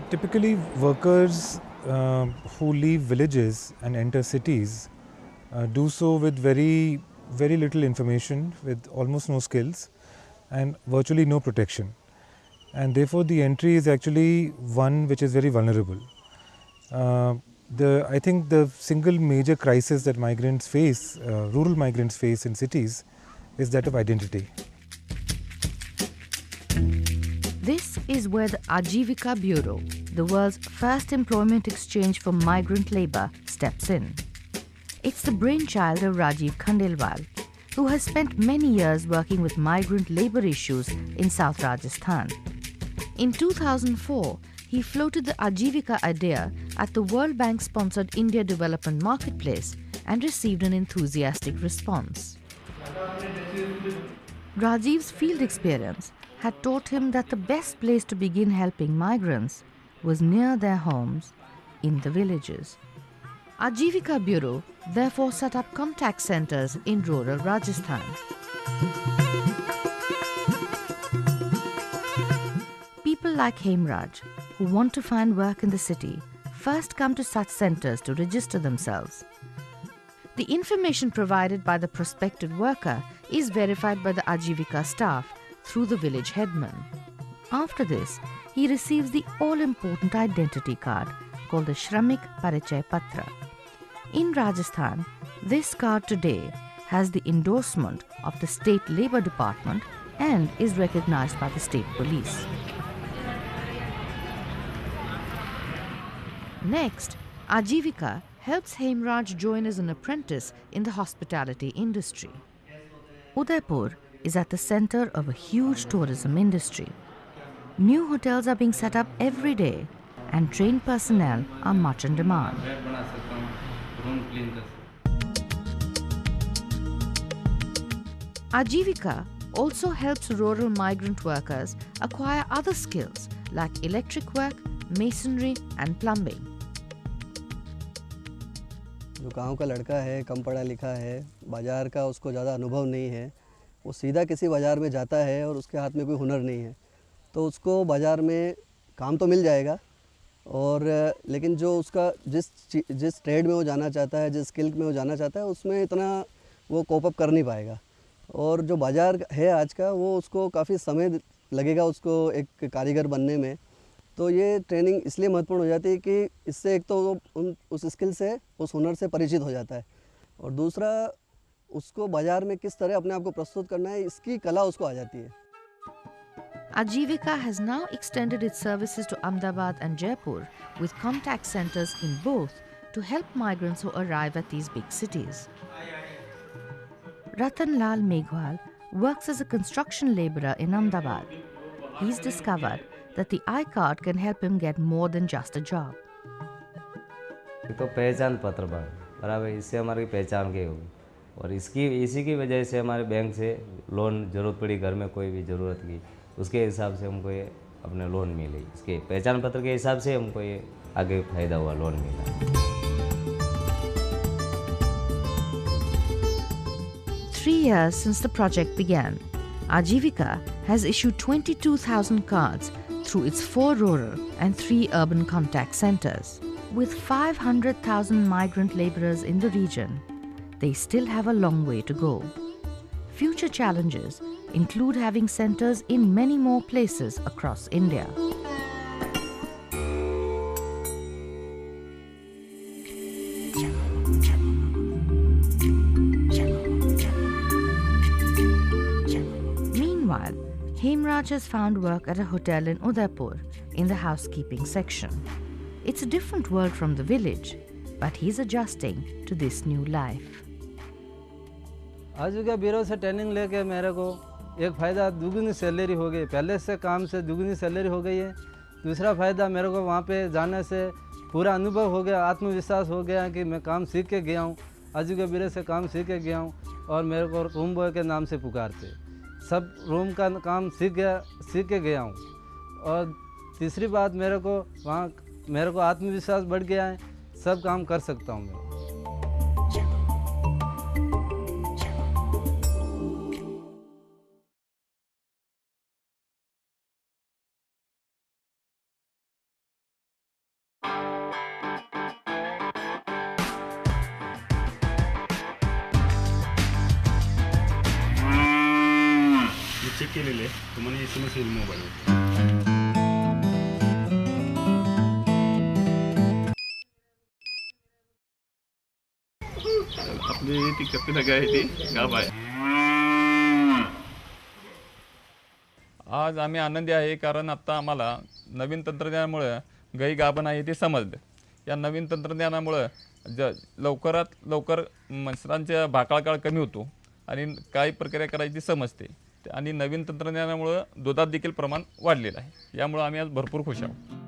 Typically, workers who leave villages and enter cities do so with very little information, with almost no skills, and virtually no protection. And therefore, the entry is actually one which is very vulnerable. I think the single major crisis that migrants face, rural migrants face in cities, is that of identity. This is where the Ajivika Bureau, the world's first employment exchange for migrant labor, steps in. It's the brainchild of Rajiv Khandelwal, who has spent many years working with migrant labor issues in South Rajasthan. In 2004, he floated the Ajivika idea at the World Bank-sponsored India Development Marketplace and received an enthusiastic response. Rajiv's field experience had taught him that the best place to begin helping migrants was near their homes in the villages. Ajivika Bureau therefore set up contact centers in rural Rajasthan. People like Hemraj, who want to find work in the city, first come to such centers to register themselves. The information provided by the prospective worker is verified by the Ajivika staff through the village headman. After this, he receives the all-important identity card called the Shramik Parichay Patra. In Rajasthan, this card today has the endorsement of the State Labour Department and is recognized by the state police. Next, Ajivika helps Hemraj join as an apprentice in the hospitality industry. Udaipur is at the center of a huge tourism industry. New hotels are being set up every day and trained personnel are much in demand. Ajivika also helps rural migrant workers acquire other skills like electric work, masonry and plumbing. जो गांव का लड़का है, कम पढ़ा लिखा है, बाज़ार का उसको ज़्यादा अनुभव नहीं है, वो सीधा किसी बाज़ार में जाता है और उसके हाथ में कोई हुनर नहीं है, तो उसको बाज़ार में काम तो मिल जाएगा और लेकिन जो उसका जिस ट्रेड में वो जाना चाहता है, जिस स्किल में वो जाना चाहता है, उसमें इतना वो कोप अप कर नहीं पाएगा। और जो बाज़ार है आज का, वो उसको काफ़ी समय लगेगा उसको एक कारीगर बनने में। तो ये ट्रेनिंग इसलिए महत्वपूर्ण हो जाती है कि इससे एक तो वो उस स्किल से, उस हुनर से परिचित हो जाता है और दूसरा उसको बाज़ार में किस तरह अपने आप को प्रस्तुत करना है, इसकी कला उसको आ जाती है। Ajivika has now extended its services to Ahmedabad and Jaipur with contact centers in both to help migrants who arrive at these big cities. Ratan Lal Meghwal works as a construction labourer in Ahmedabad. He's discovered that the iCard can help him get more than just a job. तो पहचान पत्र बराबर, इससे हमारी पहचान के होगी और इसी की वजह से हमारे बैंक से लोन ज़रूरत पड़ी, घर में कोई भी ज़रूरत की, उसके हिसाब से हमको ये अपने लोन मिली। इसके पहचान पत्र के हिसाब से हमको ये आगे फ़ायदा हुआ, लोन मिला। 3 years since the project began, Ajivika has issued 22,000 cards through its 4 rural and 3 urban contact centers. With 500,000 migrant laborers in the region, they still have a long way to go. Future challenges include having centers in many more places across India. Meanwhile, Hemraj has found work at a hotel in Udaipur in the housekeeping section. It's a different world from the village, but he's adjusting to this new life. आजीविका bureau से training लेके मेरे को एक फ़ायदा, दुगनी salary हो गई, पहले से काम से दुगनी सैलरी हो गई है। दूसरा फ़ायदा, मेरे को वहाँ पे जाने से पूरा अनुभव हो गया, आत्मविश्वास हो गया कि मैं काम सीख के गया हूँ, आजीविका ब्यूरो से काम सीख के गया हूँ और मेरे को रूम बॉय के नाम से पुकारते, सब रूम का काम सीख के गया हूँ। और तीसरी बात, मेरे को आत्मविश्वास बढ़ गया है, सब काम कर सकता हूँ मैं। केलेले आहे तुम्हाला SMS येईल मोबाईलवर. आपली ती कपिला गाय आहे ती गाभ आहे. आज आम्ही आनंदी आहे कारण आत्ता आम्हाला नवीन तंत्रज्ञानामुळे गाई गाभण आहे ते समजलं. या नवीन तंत्रज्ञानामुळं लवकरात लवकर म्हसरांच्या भाकाळकाळ कमी होतो आणि काही प्रक्रिया करायची समजते आणि नवीन तंत्रज्ञानामुळं दुधात देखील प्रमाण वाढलेलं आहे. यामुळं आम्ही आज भरपूर खुश आहोत.